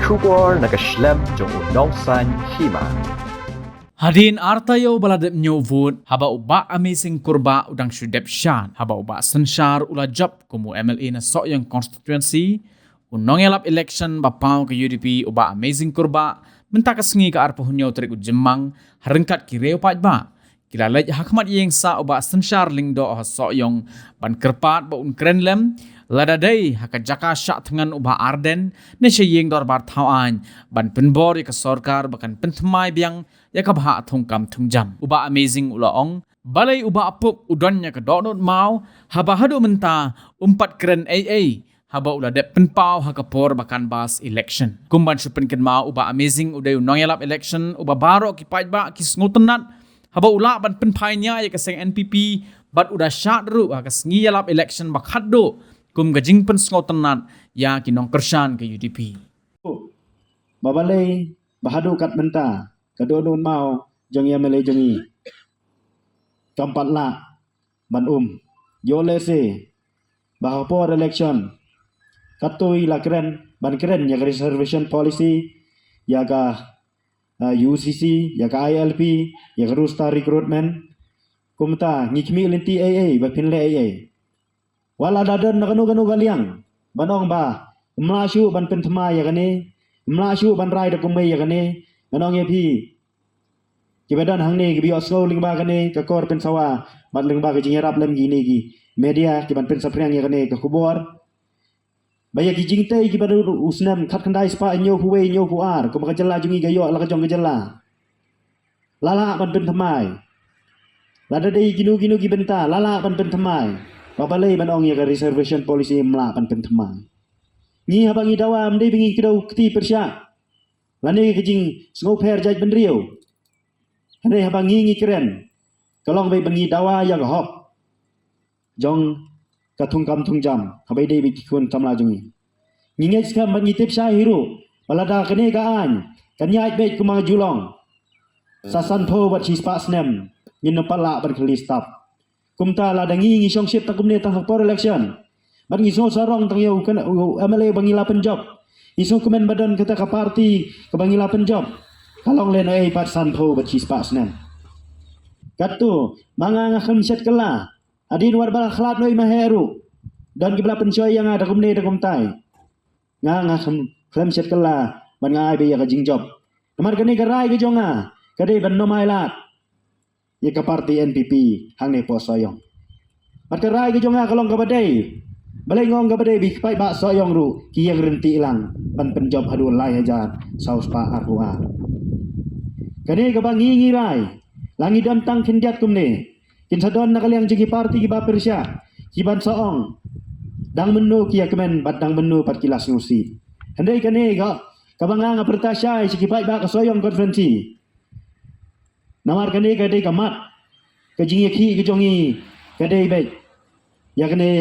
Shubor nakaslem jong unongsan hima. Hadin artayo baladep nyovut haba uba amazing kurba udang syudep shan haba uba sensyar ula job kumu MLA na soyang constituency unong elap election bapau ke UDP uba amazing kurba mentak sengi ke arpo hunyo terik ujemang harengkat kireo pajba kilalaj hakmat yeng sa uba sensyar lingdo soyong ban kerpat ba un krenlem ladadai haka jaka syak tengan ubah arden ne syeng dor bar thawan ban penbor ya sorkar bakan penthmai biang ya ka bha thongkam thungjam ubah amazing ulaong balai ubah apup udonnya ke donot mau haba hadu menta umpat keren AA haba ula dep penpau haka por bakan bas election kumban supen ken mau ubah amazing udai unongelap election ubah baro ki pajba ki sngutenat haba ula ban penpainya ya keseng NPP bat udah syadru haka sngialap election bakhaddo kum gajing pen sngotenat ya kinong kersan ke UDP. Babalai bahadu kat menta kedonun mau jong ya melai jongi. Kampat la ban yole se bahapor election katui la keren ban keren ya reservation policy ya ga UCC ya ga ILP ya ga rusta recruitment kumta ngikmi linti AA ba pinle AA wala dadan nakanu galiang banong ba mlashu ban penthma ya gane mlashu ban rai da kumai ya gane banong ye pi kibadan hangne gi bioslo lingba gane ka kor pen sawa bat lingba gi jingerap lem gi ne gi media ki ban pen sapriang ya gane ka kubor baya gi jingtai gi badu usnam khat khandai spa nyo puwe nyo puar ko maka jela jungi gayo la ka jong gejela lala ban penthmai lada dei ginu gi benta lala ban penthmai babalai banong ya reservation policy melapan pentemai. Ni habangi dawam dei bingi kedau keti persya. Lani kejing sngoper jaj benriu. Hane habangi ngi keren. Kalong bai bangi dawa ya hop. Jong katung kam tung jam. Habai dei bi kun kamla jongi. Ngi skam bangi tip sya hiru. Balada kene kaan. Kanyai bet kumang julong. Sasan tho bat sis pas nem. Ngi pala ban kli stop. Kumta la dangi ngi songship ta kumne ta por election ban ngi so sarong tang yau kan MLA bangi la penjob iso kumen badan kata ka parti ka bangi la penjob kalong len ai pat san tho bat chis pas nan katu manga nga kham set kala adin war bal khlat noi maheru dan kibla pencoy yang ada kumne da kumtai nga kham set kala ban ngai be ya ka jingjob kamar kani garai ke jonga kade ban no mai lat ya ke parti NPP hang ne po soyong mat rai ke jonga kalong kabadai balai ngong kabadai bi pai ba soyong ru ki yang renti ilang ban penjob hadu lai hajar saus pa arwa kane ka bangi ngi rai langi dan tang kindiat kumne kin sadon na kaliang jigi parti ki ba persya ki ban soong dang menu ki kemen bat dang menu pat kilas ngusi handai kane ga kabanga nga pertasya si ki pai ba ka soyong konferensi namar kane kadai kamat kajing ki kejongi kadai baik ya kane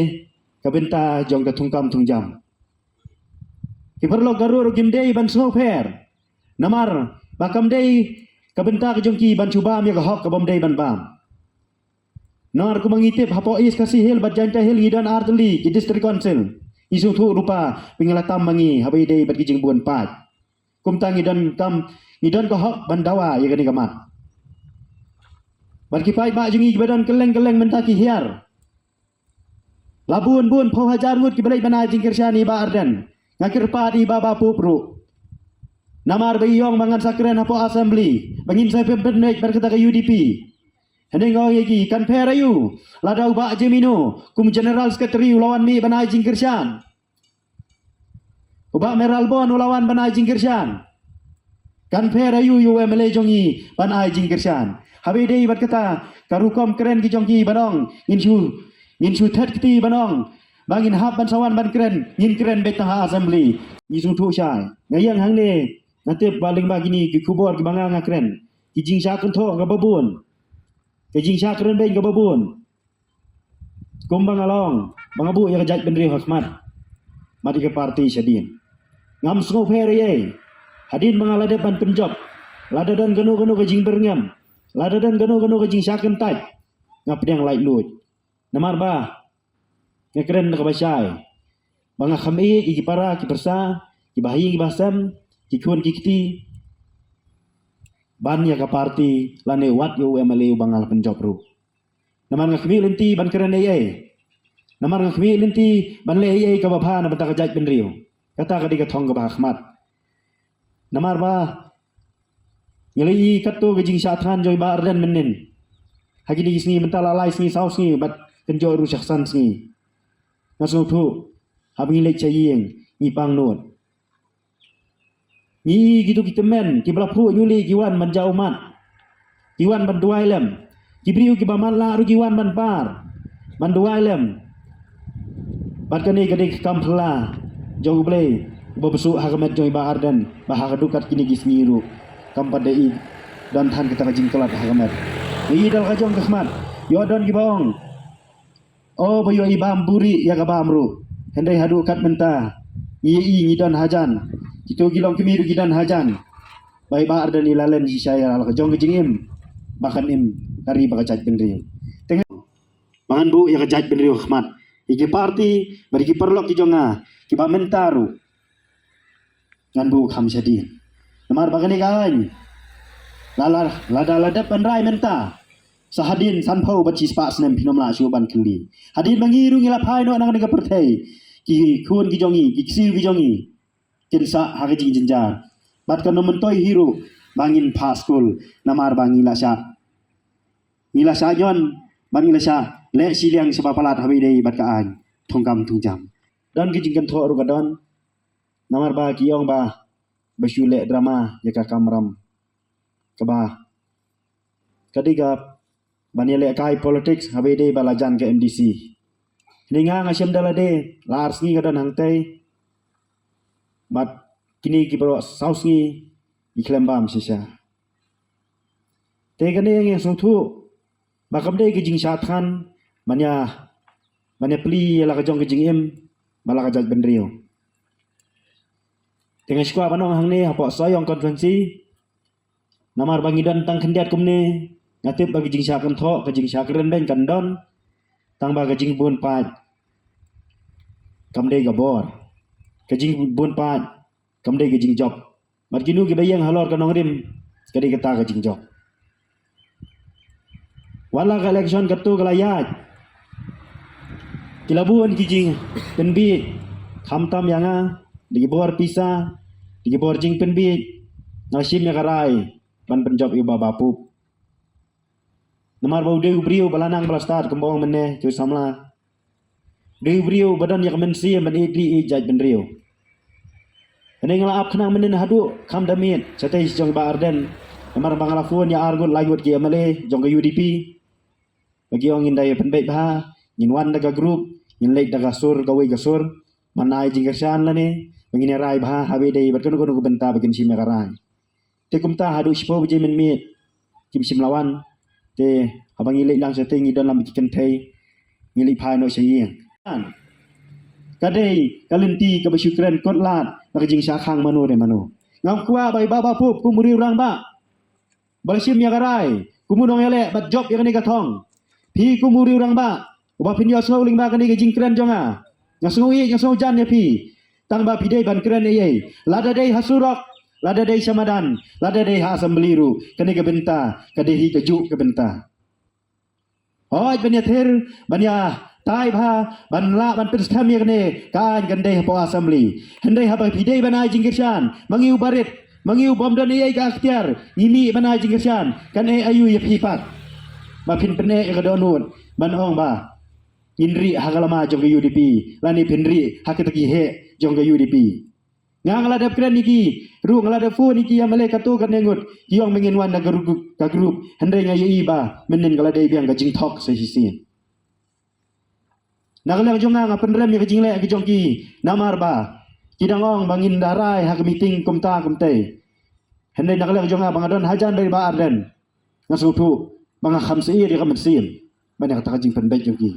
kabenta jong ka tungkam tungjam kiperlo garur gimdei ban snoper namar bakam dei kabenta kejongki ban cuba mi ka hok ka bomdei ban bam nar ku mangitip hapo is kasih hil bat janta hil ngidan artli ki district council isu thu rupa pingalatam mangi habai dei bat kijing buan pat kumtang ngidan ka hok ban dawa ya kane kamat Barki pai ba jungi badan keleng mentaki hiar. Labun bun pau hajar ngut ki balai bana jingkir syani ba arden. Ngakir pa di baba pupru. Namar bayong mangan sakren hapo assembly. Bangin saya pembenek berkata ke UDP. Heneng ngau yegi kan perayu. Ladau ba jemino kum general secretary lawan mi bana jingkir syan. Ubak meral bon lawan bana jingkir syan. Kan perayu yu MLA jongi bana jingkir syan. Habi dei bat kata karukom keren ki jongki banong insu that kiti banong bangin hab ban sawan ban keren ngin keren betah assembly isu thu syai ngayang hang ne nanti baling bagini ki kubor ki banga nga keren ki jing sya kun tho ga babun ki jing sya keren ben ga babun kumbang along bangabu ya jaj benri hikmat mati ke parti syadin ngam sngo phere ye hadin mangalade ban penjob ladadan ganu ke jing berngam lada dan gano ke jing syaken tai ngap yang lai luj namar ba ngakren ka basai banga khami ki para ki persa ki bahi ki basam kikun kikti ban ya ka parti lane wat yo MLA bangal penjob ru naman nga kami lenti ban keren ai naman nga kami lenti ban le ai ka bapha na bata ka jaj benriu kata ka di ka thong ka ba khmat namar ba ngelai katu ke jing syathan joy ba ardan menen hagi di sini mentala lai sini sau sini bat kenjoy ru syaksan sini ngaso tu habing lek chayeng ni pang not ni gitu kita men ki bla phu nyuli kiwan man jau mat kiwan ban duai lem ki briu ki ba man la ru kiwan ban par man duai lem bat kani gade kam phla jau ble bo besu hakamet joy ba ardan ba hakadukat kini gisni ru kam padai dan than kita jing kelat hakamet ni dal kajong khmat yo don ki baong oh bayo ibam buri ya ka bamru hendai hadu kat menta ni dan hajan itu gilong kemiru gidan hajan bai ba ardan ilalen si saya al kajong jingim bahkan im kari bakajat benri tengah bahan bu ya kajat benri khmat iki parti bari ki perlok ki jonga ki ba mentaru ngan bu kham sadin namar bagani kawan lada penrai menta sahadin sanpau baci spak senem pinomla syuban keli hadin mangiru ngilapai no anang nega pertai ki kun ki jongi ki siu ki jongi kinsa hagajing jenjar bat kan mentoi hiru bangin paskul namar bangila sya yon bangila sya le siliang sebab palat habi dei bat kaan thongkam tungjam dan ki jingkan tho ru kadon namar ba ki yong ba basule drama ya ka kamram kaba kadiga banile kai politics habi dei balajan ke MDC ninga ngasem dalade lars ni kadon hangtai mat kini ki pro saus ni iklembam sisa te gane yang sotu bakam de ki jing syathan manya pli la ka jong ki jing em bala ka jaj benrio tengah skua panong hang ni apa soyong konferensi namar bangidan tang kendiat kumne ngatip bagi jing syakan tho ka jing syakren ben kandon tang ba ka jing bun pat kam de gabor kajing bun pat kamde kajing job marginu ki bayang halor kanong rim kadi kata kajing job wala ka election katu kalayat kilabun kijing penbi khamtam yanga digibor pisa digibor jing penbi nasim ya karai ban penjob iba bapu namar bau de brio balanang balastar kembong meneh tu samla de brio badan yak mensi men idli ijaj benrio ane ngelap kenang menen hadu kam damit satai jong ba arden amar bangalafun ya argut layut ki amale jong ke UDP bagi ong indai penbait ba nginwan daga group nyin lek daga sur gawe gasur manai jingkersan lane mengini rai ba habe dei berkenu kenu benta bagin si mekarai te kumta hadu sipo bije men mit kim sim lawan te abang ilek lang satai ngi dalam bikin thai ngili phai no saying kadai kalenti ke bersyukuran kotlat nak jing syakang manu de manu ngam kuwa bai baba pup kumuri urang ba balsim ya garai kumunong ele bat job yang ni katong pi kumuri urang ba uba pin yo snow ling ba kani jing kren jonga ngasui ngasau jan ya pi tang ba pidai ban kren ye lada dei hasurok lada dei samadan lada dei ha sambeliru kani ke benta kadehi keju ke benta hoi banya ther banya tai bha ban la ban pin stam ye ne kan gande po assembly hendai ha ba pidai banai jingkirshan mangiu barit mangiu bom dan ye ka akhtiar ngimi banai jingkirshan kan ayu ye pipat ba pin pene ye kadonun ban ong ba indri hagalama jong ke UDP lani pinri hakitaki he jong ke UDP ngala dap kren niki ru ngala dap fu niki amale katu kan nengut kiong mengin wan da group hendai ngayi ba menen kala dei biang ka jing thok se hisin nagalang jonga nga penrem ya kejing le kejong ki namar ba kidangong bangin darai hak meeting kumta kumte hendai nagalang jonga bangadon hajan dari ba arden ngasutu banga khamsi di kamet sim banyak ta kejing penbet jong ki